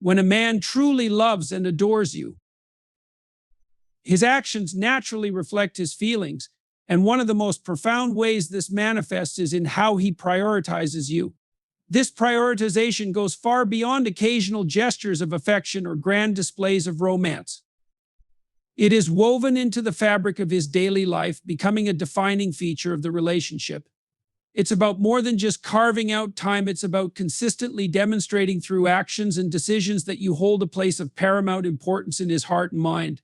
When a man truly loves and adores you, his actions naturally reflect his feelings, and one of the most profound ways this manifests is in how he prioritizes you. This prioritization goes far beyond occasional gestures of affection or grand displays of romance. It is woven into the fabric of his daily life, becoming a defining feature of the relationship. It's about more than just carving out time, it's about consistently demonstrating through actions and decisions that you hold a place of paramount importance in his heart and mind.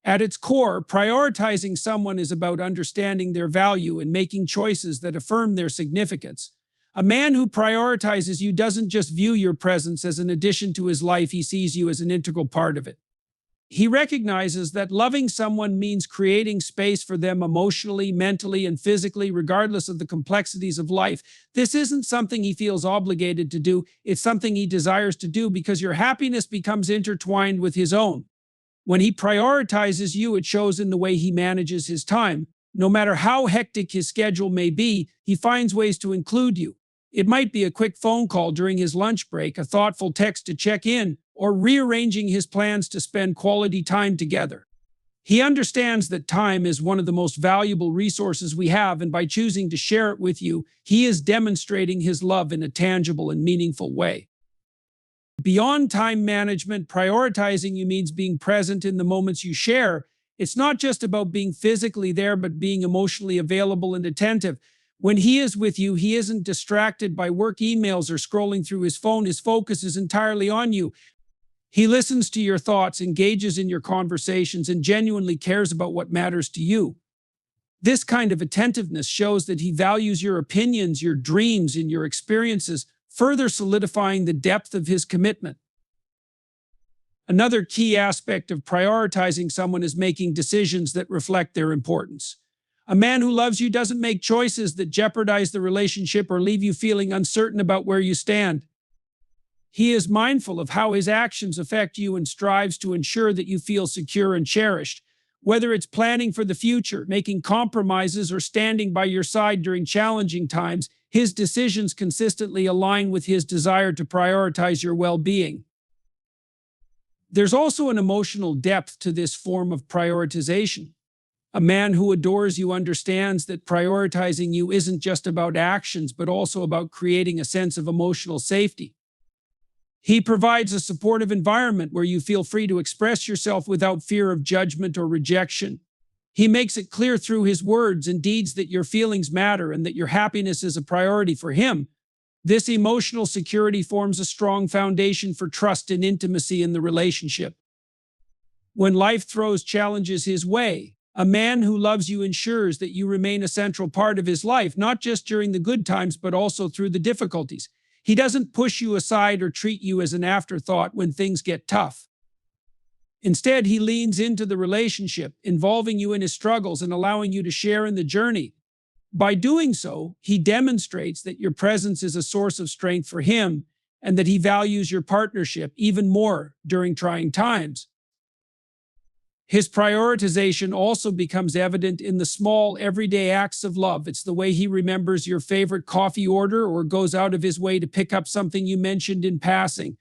At its core, prioritizing someone is about understanding their value and making choices that affirm their significance. A man who prioritizes you doesn't just view your presence as an addition to his life, he sees you as an integral part of it. He recognizes that loving someone means creating space for them emotionally, mentally, and physically, regardless of the complexities of life. This isn't something he feels obligated to do, it's something he desires to do because your happiness becomes intertwined with his own. When he prioritizes you, it shows in the way he manages his time. No matter how hectic his schedule may be, he finds ways to include you. It might be a quick phone call during his lunch break, a thoughtful text to check in, or rearranging his plans to spend quality time together. He understands that time is one of the most valuable resources we have, and by choosing to share it with you, he is demonstrating his love in a tangible and meaningful way. Beyond time management, prioritizing you means being present in the moments you share. It's not just about being physically there, but being emotionally available and attentive. When he is with you, he isn't distracted by work emails or scrolling through his phone. His focus is entirely on you. He listens to your thoughts, engages in your conversations, and genuinely cares about what matters to you. This kind of attentiveness shows that he values your opinions, your dreams, and your experiences, further solidifying the depth of his commitment. Another key aspect of prioritizing someone is making decisions that reflect their importance. A man who loves you doesn't make choices that jeopardize the relationship or leave you feeling uncertain about where you stand. He is mindful of how his actions affect you and strives to ensure that you feel secure and cherished. Whether it's planning for the future, making compromises, or standing by your side during challenging times, his decisions consistently align with his desire to prioritize your well-being. There's also an emotional depth to this form of prioritization. A man who adores you understands that prioritizing you isn't just about actions, but also about creating a sense of emotional safety. He provides a supportive environment where you feel free to express yourself without fear of judgment or rejection. He makes it clear through his words and deeds that your feelings matter and that your happiness is a priority for him. This emotional security forms a strong foundation for trust and intimacy in the relationship. When life throws challenges his way, a man who loves you ensures that you remain a central part of his life, not just during the good times, but also through the difficulties. He doesn't push you aside or treat you as an afterthought when things get tough. Instead, he leans into the relationship, involving you in his struggles and allowing you to share in the journey. By doing so, he demonstrates that your presence is a source of strength for him and that he values your partnership even more during trying times. His prioritization also becomes evident in the small, everyday acts of love. It's the way he remembers your favorite coffee order or goes out of his way to pick up something you mentioned in passing.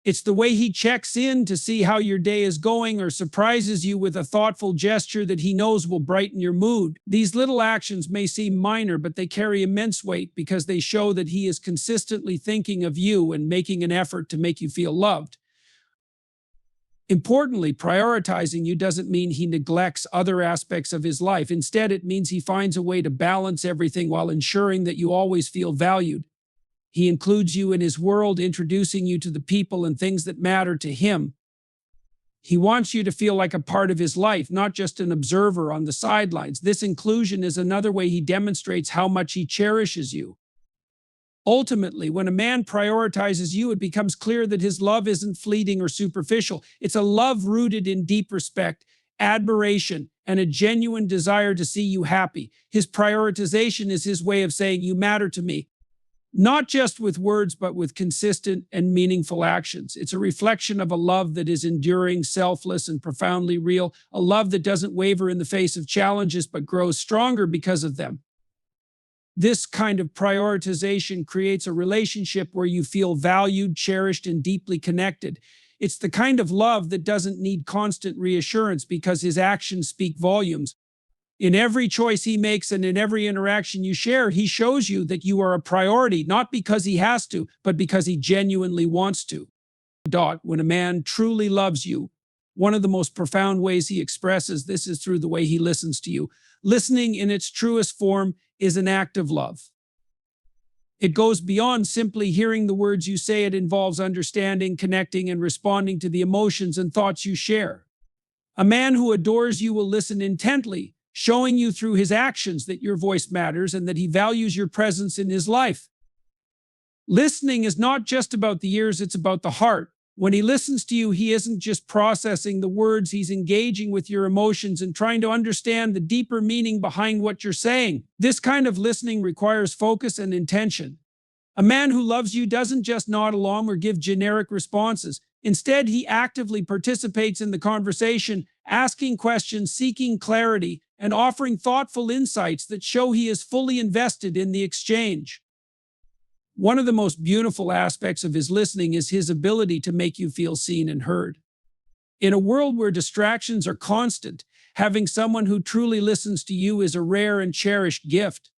It's the way he checks in to see how your day is going or surprises you with a thoughtful gesture that he knows will brighten your mood. These little actions may seem minor, but they carry immense weight because they show that he is consistently thinking of you and making an effort to make you feel loved. Importantly, prioritizing you doesn't mean he neglects other aspects of his life. Instead, it means he finds a way to balance everything while ensuring that you always feel valued. He includes you in his world, introducing you to the people and things that matter to him. He wants you to feel like a part of his life, not just an observer on the sidelines. This inclusion is another way he demonstrates how much he cherishes you. Ultimately, when a man prioritizes you, it becomes clear that his love isn't fleeting or superficial. It's a love rooted in deep respect, admiration, and a genuine desire to see you happy. His prioritization is his way of saying, "You matter to me," not just with words, but with consistent and meaningful actions. It's a reflection of a love that is enduring, selfless, and profoundly real, a love that doesn't waver in the face of challenges, but grows stronger because of them. This kind of prioritization creates a relationship where you feel valued, cherished, and deeply connected. It's the kind of love that doesn't need constant reassurance because his actions speak volumes. In every choice he makes and in every interaction you share, he shows you that you are a priority, not because he has to, but because he genuinely wants to. When a man truly loves you, one of the most profound ways he expresses this is through the way he listens to you. Listening in its truest form is an act of love. It goes beyond simply hearing the words you say. It involves understanding, connecting, and responding to the emotions and thoughts you share. A man who adores you will listen intently, showing you through his actions that your voice matters and that he values your presence in his life. Listening is not just about the ears, it's about the heart. When he listens to you, he isn't just processing the words, he's engaging with your emotions and trying to understand the deeper meaning behind what you're saying. This kind of listening requires focus and intention. A man who loves you doesn't just nod along or give generic responses. Instead, he actively participates in the conversation, asking questions, seeking clarity, and offering thoughtful insights that show he is fully invested in the exchange. One of the most beautiful aspects of his listening is his ability to make you feel seen and heard. In a world where distractions are constant, having someone who truly listens to you is a rare and cherished gift.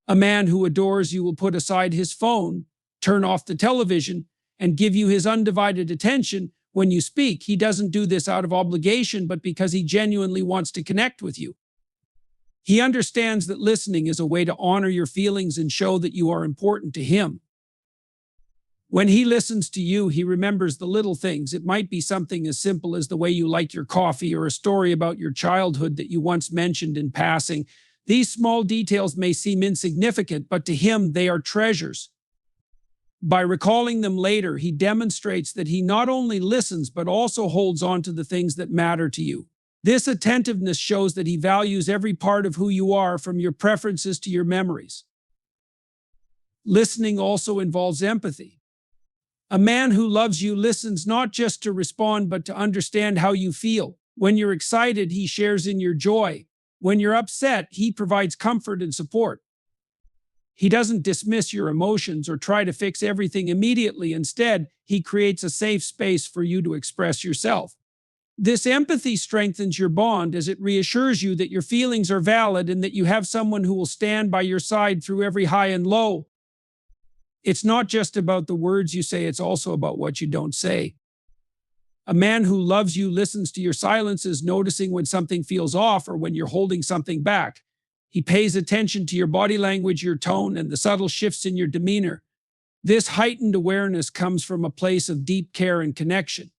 A man who adores you will put aside his phone, turn off the television, and give you his undivided attention when you speak. He doesn't do this out of obligation, but because he genuinely wants to connect with you. He understands that listening is a way to honor your feelings and show that you are important to him. When he listens to you, he remembers the little things. It might be something as simple as the way you like your coffee or a story about your childhood that you once mentioned in passing. These small details may seem insignificant, but to him, they are treasures. By recalling them later, he demonstrates that he not only listens, but also holds on to the things that matter to you. This attentiveness shows that he values every part of who you are, from your preferences to your memories. Listening also involves empathy. A man who loves you listens not just to respond, but to understand how you feel. When you're excited, he shares in your joy. When you're upset, he provides comfort and support. He doesn't dismiss your emotions or try to fix everything immediately. Instead, he creates a safe space for you to express yourself. This empathy strengthens your bond as it reassures you that your feelings are valid and that you have someone who will stand by your side through every high and low. It's not just about the words you say, it's also about what you don't say. A man who loves you listens to your silences, noticing when something feels off or when you're holding something back. He pays attention to your body language, your tone, and the subtle shifts in your demeanor. This heightened awareness comes from a place of deep care and connection.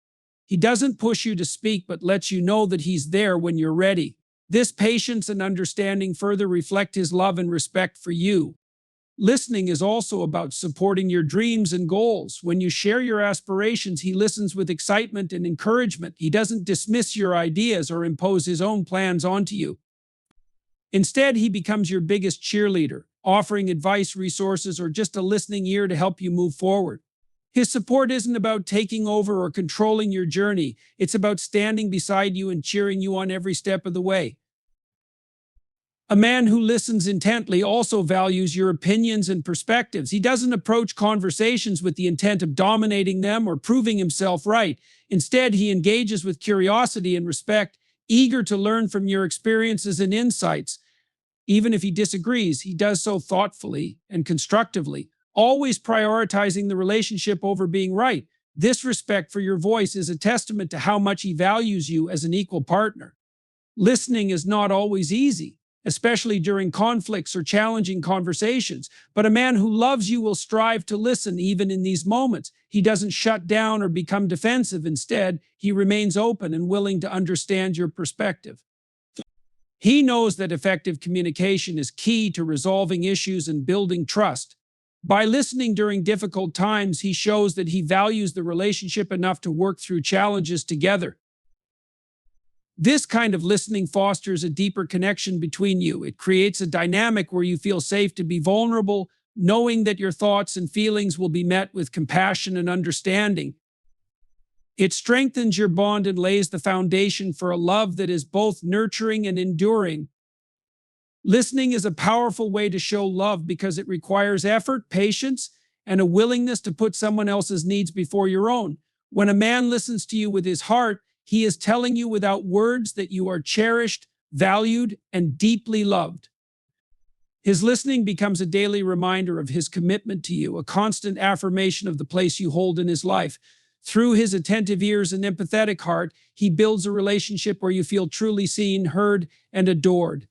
He doesn't push you to speak, but lets you know that he's there when you're ready. This patience and understanding further reflect his love and respect for you. Listening is also about supporting your dreams and goals. When you share your aspirations, he listens with excitement and encouragement. He doesn't dismiss your ideas or impose his own plans onto you. Instead, he becomes your biggest cheerleader, offering advice, resources, or just a listening ear to help you move forward. His support isn't about taking over or controlling your journey. It's about standing beside you and cheering you on every step of the way. A man who listens intently also values your opinions and perspectives. He doesn't approach conversations with the intent of dominating them or proving himself right. Instead, he engages with curiosity and respect, eager to learn from your experiences and insights. Even if he disagrees, he does so thoughtfully and constructively, always prioritizing the relationship over being right. This respect for your voice is a testament to how much he values you as an equal partner. Listening is not always easy, especially during conflicts or challenging conversations, but a man who loves you will strive to listen even in these moments. He doesn't shut down or become defensive. Instead, he remains open and willing to understand your perspective. He knows that effective communication is key to resolving issues and building trust. By listening during difficult times, he shows that he values the relationship enough to work through challenges together. This kind of listening fosters a deeper connection between you. It creates a dynamic where you feel safe to be vulnerable, knowing that your thoughts and feelings will be met with compassion and understanding. It strengthens your bond and lays the foundation for a love that is both nurturing and enduring. Listening is a powerful way to show love because it requires effort, patience, and a willingness to put someone else's needs before your own. When a man listens to you with his heart, he is telling you without words that you are cherished, valued, and deeply loved. His listening becomes a daily reminder of his commitment to you, a constant affirmation of the place you hold in his life. Through his attentive ears and empathetic heart, he builds a relationship where you feel truly seen, heard, and adored.